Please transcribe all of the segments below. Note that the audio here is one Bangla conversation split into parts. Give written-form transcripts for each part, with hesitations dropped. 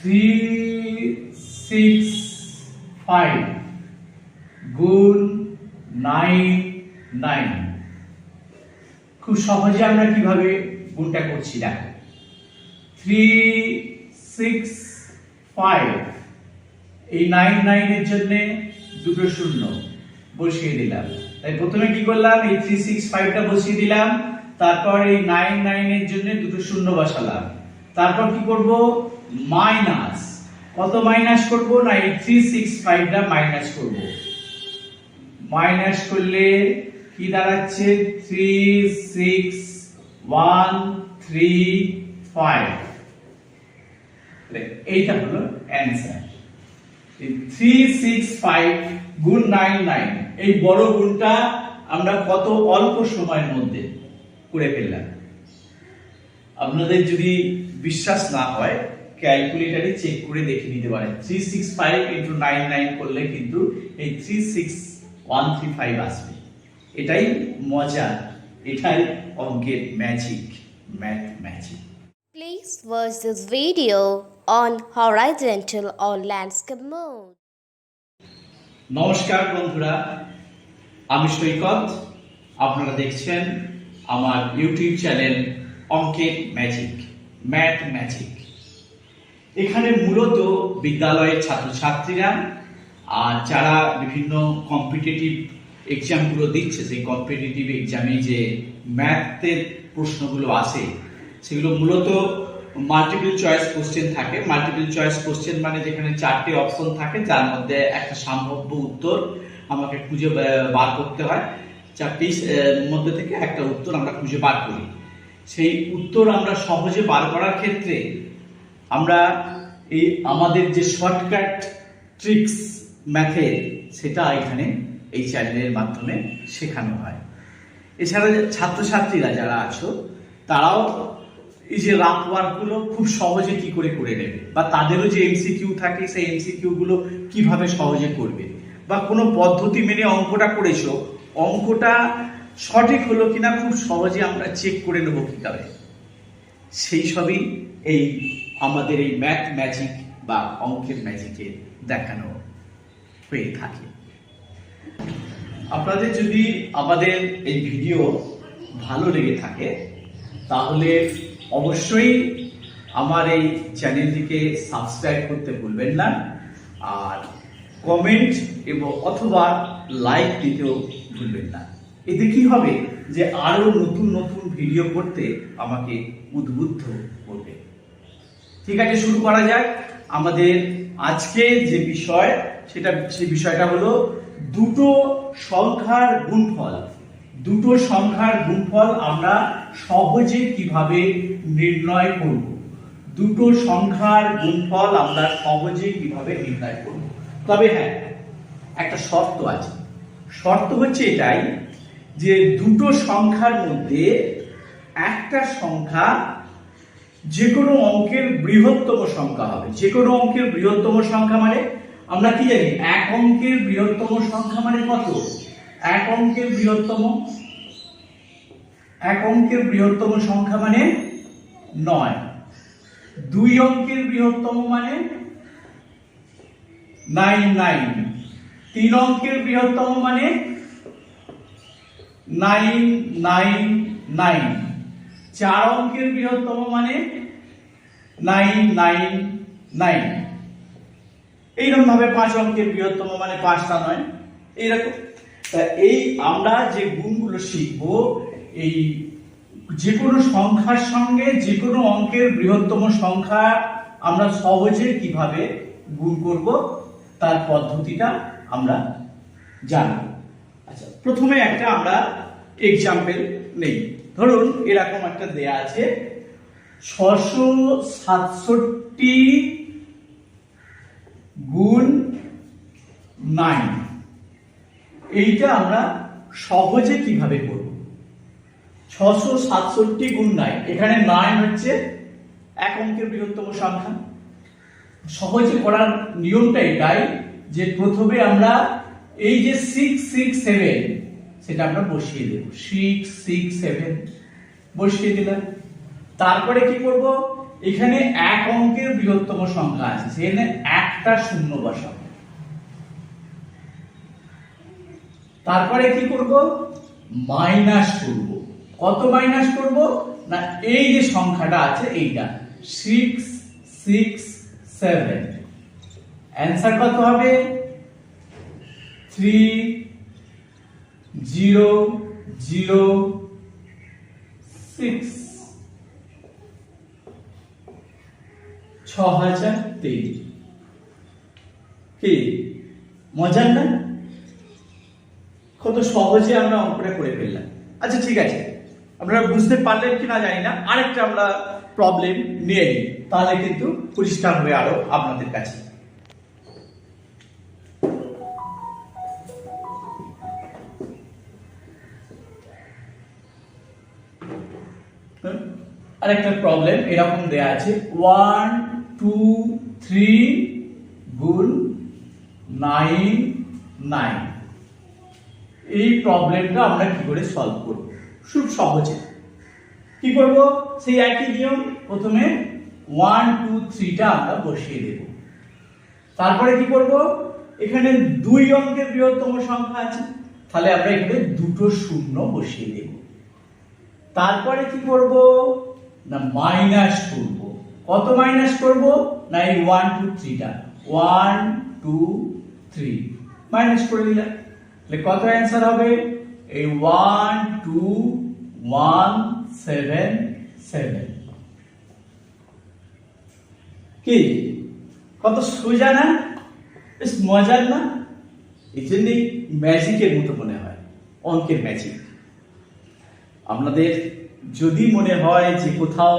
365 গুণ 99। খুব সহজে আমরা কিভাবে গুণটা করছি দেখো, 365 এই 99 এর জন্য দুটো শূন্য বসিয়ে দিলাম। তাই প্রথমে কি করলাম, এই 365 টা বসিয়ে দিলাম, তারপর এই 99 এর জন্য দুটো শূন্য বসালাম, তারপর কি করব, মাইনাস। কত মাইনাস করব না, এই 365 টা মাইনাস করব। মাইনাস করলে কি দাঁড়াচ্ছে, 36135। এইটা হলো অ্যানসার। 365 গুণ 99, এই বড় গুণটা আমরা কত অল্প সময়ের মধ্যে করে ফেললাম। আপনাদের যদি বিশ্বাস না হয় ক্যালকুলেটরে চেক করে দেখে নিতে পারেন। 365 × 99 করলে কিন্তু এই 36135 আসবে। এটাই মজা, এটাই অঙ্কের magic, math magic. Please watch this video on horizontal or landscape mode. নমস্কার বন্ধুরা, আমি সৈকত। আপনারা দেখছেন আমার ইউটিউব চ্যানেল অঙ্কের ম্যাজিক, ম্যাথ ম্যাজিক। এখানে মূলত বিদ্যালয়ের ছাত্রছাত্রীরা আর যারা বিভিন্ন কম্পিটিটিভ এক্সামগুলো দিচ্ছে, সেই কম্পিটিটিভ এক্সামে যে ম্যাথের প্রশ্নগুলো আসে সেগুলো মূলত মাল্টিপল চয়েস কোশ্চেন থাকে। মাল্টিপল চয়েস কোশ্চেন মানে যেখানে 4টে অপশন থাকে, যার মধ্যে একটা সম্ভাব্য উত্তর আমাকে খুঁজে বার করতে হয়। 4টির মধ্যে থেকে একটা উত্তর আমরা খুঁজে বার করি। সেই উত্তর আমরা সহজে বার করার ক্ষেত্রে আমরা এই আমাদের যে শর্টকাট ট্রিক্স ম্যাথের, সেটা এখানে এই চ্যানেলের মাধ্যমে শেখানো হয়। এছাড়া ছাত্রছাত্রীরা যারা আছো তারাও এই যে রাফ ওয়ার্কগুলো খুব সহজে কি করে করে নেবে, বা তাদেরও যে এমসিকিউ থাকে সেই এমসিকিউ গুলো কিভাবে সহজে করবে, বা কোনো পদ্ধতি মেনে অঙ্কটা করেছো, অঙ্কটা সঠিক হলো কিনা খুব সহজে আমরা চেক করে নেবো কিভাবে, সেই সবই এই আমাদের এই ম্যাথ ম্যাজিক বা অঙ্কের ম্যাজিকে দেখানো হয়ে থাকে। আপনাদের যদি আমাদের এই ভিডিও ভালো লেগে থাকে তাহলে অবশ্যই আমার এই চ্যানেলটিকে সাবস্ক্রাইব করতে ভুলবেন না, আর কমেন্ট এবং অথবা লাইক দিতেও ভুলবেন না। এতে কি হবে যে আরো নতুন নতুন ভিডিও করতে আমাকে উদ্বুদ্ধ করবে। ঠিক আছে, শুরু করা যাক। আমাদের আজকে যে বিষয়, সেই বিষয়টা হলো দুটো সংখ্যার গুণফল। দুটো সংখ্যার গুণফল আমরা সহজে কিভাবে নির্ণয় করব। দুটো সংখ্যার গুণফল আমরা সহজে কিভাবে নির্ণয় করব। তবে হ্যাঁ, একটা শর্ত আছে। শর্ত হচ্ছে এটাই যে দুটো সংখ্যার মধ্যে একটা সংখ্যা যে কোনো অঙ্কের বৃহত্তম সংখ্যা হবে। যে কোনো অঙ্কের বৃহত্তম সংখ্যা মানে আমরা কি জানি, এক অঙ্কের বৃহত্তম সংখ্যা মানে কত? এক অঙ্কের বৃহত্তম সংখ্যা মানে 9। 2 অঙ্কের বৃহত্তম মানে 99। 3 অঙ্কের বৃহত্তম মানে 999। 4 অঙ্কের বৃহত্তম মানে 999। এইরকম ভাবে 5 অঙ্কের বৃহত্তম মানে 5টা 9, এইরকম। এই আমরা যে গুণগুলো শিখবো, এই যে কোনো সংখ্যার সঙ্গে যে কোনো অঙ্কের বৃহত্তম সংখ্যা আমরা সহজে কিভাবে গুণ করব তার পদ্ধতিটা আমরা জানব। আচ্ছা, প্রথমে একটা আমরা এক্সাম্পল নেই। ধরুন এরকম একটা দেয়া আছে, 667 গুণ 9। এইটা আমরা সহজে কিভাবে করব? 667 গুণ 9, এখানে 9 হচ্ছে এক অঙ্কের বৃহত্তম সংখ্যা। সহজে করার নিয়মটা এটাই যে প্রথমে আমরা এই যে 667 সেটা আমরা বসিয়ে দেব। 667 বসিয়ে দিলাম। তারপরে কি করব, এখানে এক অঙ্কের বৃহত্তম সংখ্যা আছে, সেখানে একটা শূন্য বসাবো। তারপরে কি করব, মাইনাস করব। কত মাইনাস করব না, এই যে সংখ্যাটা আছে এইটা 6 6 7, অ্যানসার কত হবে 3 0 0 6, 6023। কি মজার না? কত সহজে আমরা অঙ্কটা করে ফেললাম। আচ্ছা ঠিক আছে, আপনারা বুঝতে পারলেন কিনা জানি না, আরেকটা আমরা প্রবলেম নিয়ে নিই, তাহলে কিন্তু পরিষ্কার হবে আরো আপনাদের কাছে। আরেকটা প্রবলেম এরকম দেয়া আছে 1 2 3 গুণ 9 9। এই প্রবলেমটা আমরা কি করে সলভ করব? খুব সহজে কি করব, সেই একই নিয়ম, প্রথমে 1 2 3 টা আমরা বসিয়ে দেব। তারপরে কি করব, এখানে দুই অঙ্কের বৃহত্তম সংখ্যা আছে, তাহলে আমরা এখানে দুটো শূন্য বসিয়ে দেব। তারপরে কি করব না, মাইনাস করব। কত মাইনাস করব না, এই 1 2 3 টা 1 2 3 মাইনাস করে দিলাম। তাহলে কত অ্যানসার হবে, এই 1 2 1 7 7। কি কত সোজা না, বেশ মজার না? এই জন্যই ম্যাজিকের মতো মনে হয়, অঙ্কের ম্যাজিক। আপনাদের যদি মনে হয় যে কোথাও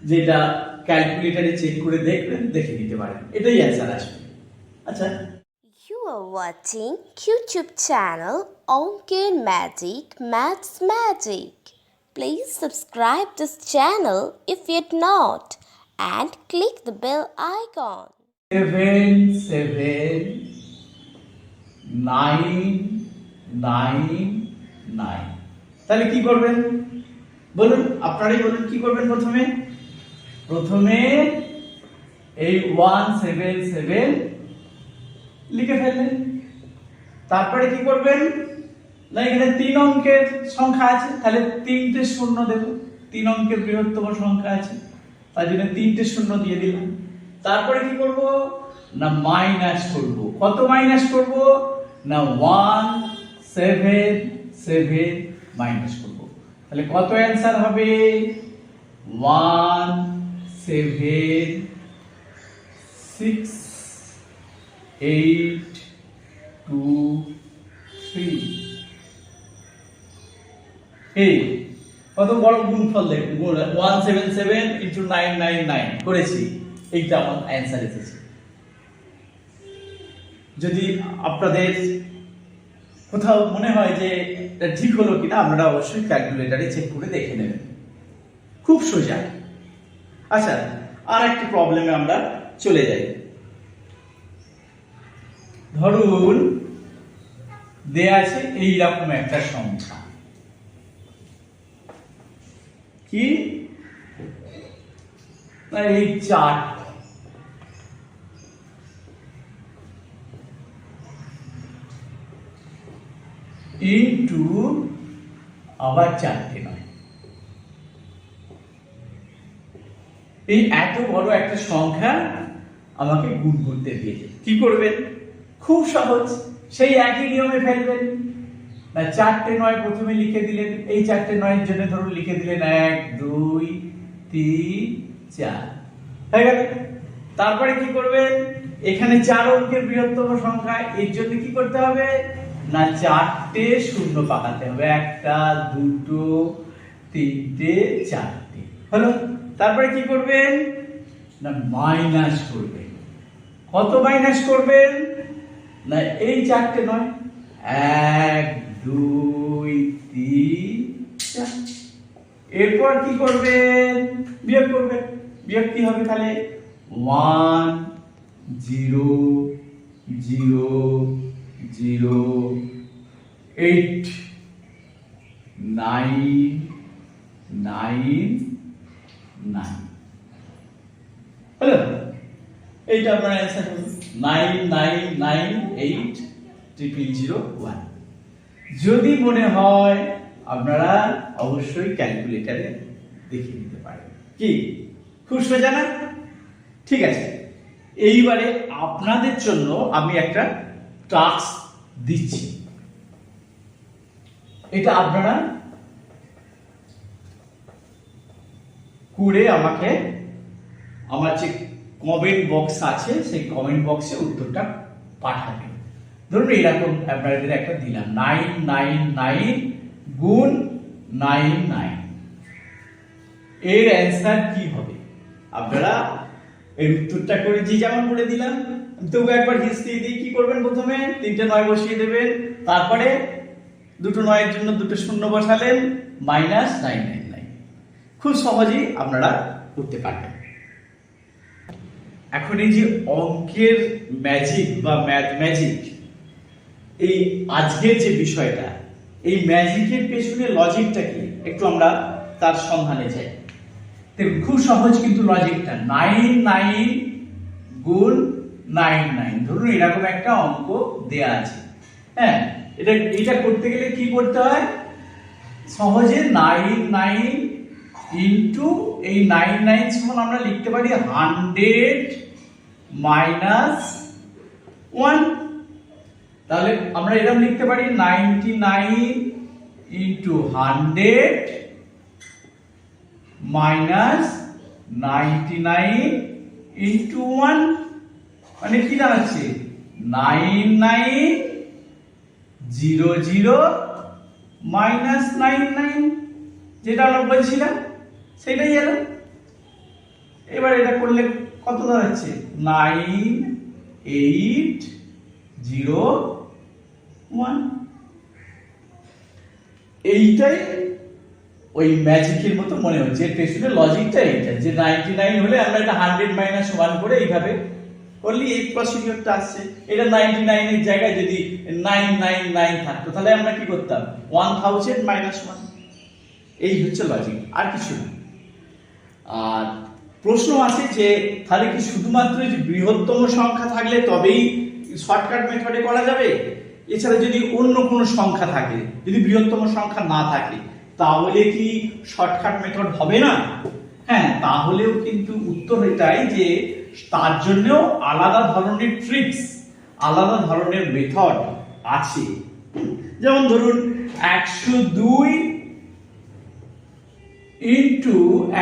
যেটা ক্যালকুলেটরে চেক করে দেখবেন, দেখে নিতে পারেন, এটাই অ্যান্সার আসবে। আচ্ছা, You are watching YouTube channel Onken Magic Maths Magic. Please subscribe this channel if yet not and click the bell icon. 7 7 9 9 9। তাহলে কি করবেন বলুন, আপনারাই বলুন কি করবেন। প্রথমে এই 177 লিখে ফেললেন। তারপরে কি করবেন না, এখানে তিন অঙ্কের সংখ্যা আছে, তাহলে তিনটে শূন্য দেব। তিন অঙ্কের বৃহত্তম সংখ্যা আছে, তার জন্য তিনটে শূন্য দিয়ে দিলাম। তারপরে কি করব না, মাইনাস করব। কত মাইনাস করব না, 1 7 7 মাইনাস করব। তাহলে কত অ্যানসার হবে 1 7 6 8 2 3। এই কত বড় গুণফল দেখুন, 177 * 999 করেছি, এইটা আমার অ্যানসার এসেছে। যদি আপনাদের কোথাও মনে হয় যে এটা ঠিক হলো কিনা, আপনারা অবশ্যই ক্যালকুলেটরে চেক করে দেখে নেবেন, খুব সোজা। আচ্ছা, আর একটা প্রবলেমে আমরা চলে যাই। ধরুন দেয়া আছে এইরকম একটা সংখ্যা, কি না, এই 4 ইনটু আবার 4টে নয়। এই এত বড় একটা সংখ্যা আমাকে গুণ করতে দিয়েছে, কি করবেন? খুব সহজ, সেই একই নিয়মে ফেলবেন না। 4টে 9 প্রথমে লিখে দিলেন, এই 4টে 9 এর জন্য ধরুন লিখে দিলেন 1 2 3 4, হয়ে গেল। তারপরে কি করবেন, এখানে 4 অঙ্কের বৃহত্তম সংখ্যা, এর জন্য কি করতে হবে না, 4টে শূন্য পাকাতে হবে, 1টা 2টো 3টে 4টে, হলো। তারপরে কি করবেন না, মাইনাস করবেন। কত মাইনাস করবেন না, এই 4টে 9 1 2 3 4। এরপর কি করবেন, বিয়োগ করবেন। বিয়োগ কি হবে তাহলে 1 0 0 0 8 9 9 9। হলো? এইটা আপনার অ্যান্সার হবে 99980001। যদি মনে হয় আপনারা অবশ্যই ক্যালকুলেটরে দেখে নিতে পারেন। কি খুব সোজা না? ঠিক আছে, এইবারে আপনাদের জন্য আমি একটা টাস্ক দিচ্ছি। এটা আপনারা করে আমাকে আমার যে কমেন্ট বক্স আছে সেই কমেন্ট বক্সে উত্তরটা পাঠাবেন। ধরুন এরকম আপনাদের একটা দিলাম 999 গুণ 99, এর অ্যান্সার কি হবে? আপনারা এর উত্তরটা করে যে যেমন করে দিলাম, তবু একবার হিস্ট্রি দিয়ে কি করবেন, প্রথমে 3টে 9 বসিয়ে দেবেন, তারপরে দুটো 9 এর জন্য দুটো শূন্য বসালেন, -999। খুব সহজেই আপনারা করতে পারবেন। এখন এই যে অঙ্কের ম্যাজিক বা ম্যাথ ম্যাজিক, এই আজকের যে বিষয়টা, এই ম্যাজিকের পেছনে লজিকটা কি একটু আমরা তার সন্ধানে যাই। দেখুন খুব সহজ কিন্তু লজিকটা, 99 গুণ 99। ধরুন এরকম একটা অঙ্ক দেয়া আছে, হ্যাঁ, এটা করতে গেলে কি করতে হয়? সহজে 99 ইন্টু এই 99 সমান আমরা লিখতে পারি 100 মাইনাস 1। তাহলে আমরা এরকম লিখতে পারি 99 ইন্টু 100 মাইনাস 99 ইন্টু 1, মানে কি দাঁড়াচ্ছে 9900 মাইনাস 99, যেটা আমরা বলছিলাম সেটাই এলো। এবার এটা করলে কত দাঁড়াচ্ছে 9801। এইটাই ওই ম্যাজিকের মতো মনে হচ্ছে, এর পেছনে লজিকটা এইটা যে 99 হলে আমরা এটা 100 মাইনাস 1 করে এইভাবে করলে এই প্রসিডিউরটা আসছে। এটা 99 এর জায়গায় যদি 999 থাকতো তাহলে আমরা কি করতাম 1000 মাইনাস 1। এই হচ্ছে লজিক, আর কিছু না। আর প্রশ্ন আছে যে তাহলে কি শুধুমাত্র যে বৃহত্তম সংখ্যা থাকলে তবেই শর্টকাট মেথডে করা যাবে, এছাড়া যদি অন্য কোনো সংখ্যা থাকে, যদি বৃহত্তম সংখ্যা না থাকে তাহলে কি শর্টকাট মেথড হবে না? হ্যাঁ, তাহলেও কিন্তু উত্তর এটাই যে তার জন্যও আলাদা ধরনের ট্রিক্স, আলাদা ধরনের মেথড আছে। যেমন ধরুন 102 ইন্টু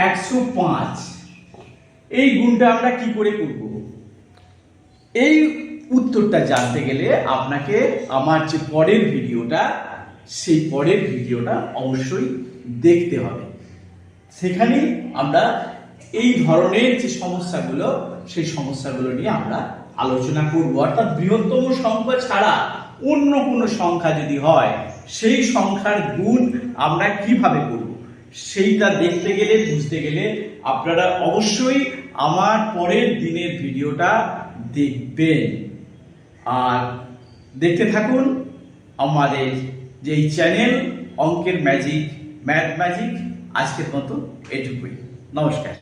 105, এই গুণটা আমরা কি করে করব? এই উত্তরটা জানতে গেলে আপনাকে আমার যে পরের ভিডিওটা, সেই পরের ভিডিওটা অবশ্যই দেখতে হবে। সেখানে আমরা এই ধরনের যে সমস্যাগুলো, সেই সমস্যাগুলো নিয়ে আমরা আলোচনা করব। অর্থাৎ বৃহত্তম সংখ্যা ছাড়া অন্য কোনো সংখ্যা যদি হয় সেই সংখ্যার গুণ আমরা কিভাবে করব, সেইটা দেখতে গেলে, বুঝতে গেলে আপনারা অবশ্যই আমার পরের দিনের ভিডিওটা দেখবেন। আর দেখতে থাকুন আমাদের যে চ্যানেল অঙ্কের ম্যাজিক, ম্যাথ ম্যাজিক। আজকের মতো এটুকুই, নমস্কার।